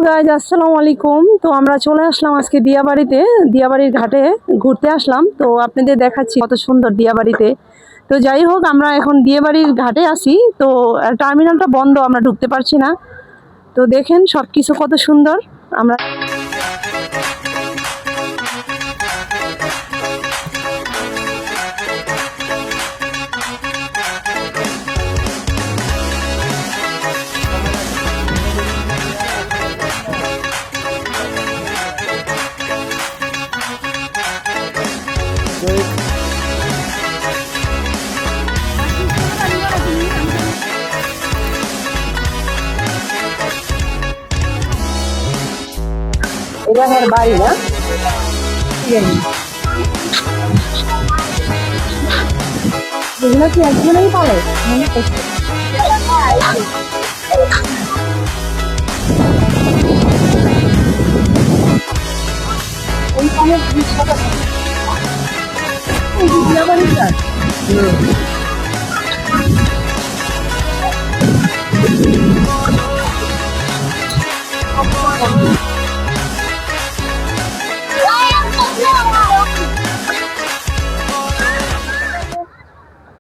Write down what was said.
Guys আসসালামু আলাইকুম। তো আমরা চলে আসলাম আজকে দিয়াবাড়িতে, দিয়াবাড়ির ঘাটে ঘুরতে আসলাম। তো আপনাদের দেখাচ্ছি কত সুন্দর দিয়াবাড়িতে। তো যাই হোক, আমরা এখন দিয়াবাড়ির ঘাটে আছি। তো টার্মিনালটা বন্ধ, আমরা ঢুকতে পারছি না। তো দেখেন সব কিছু কত সুন্দর। আমরা এটা আমার বাড়ি না, এগুলো কি একজনেই পালে? ওই পালে 20 টাকা।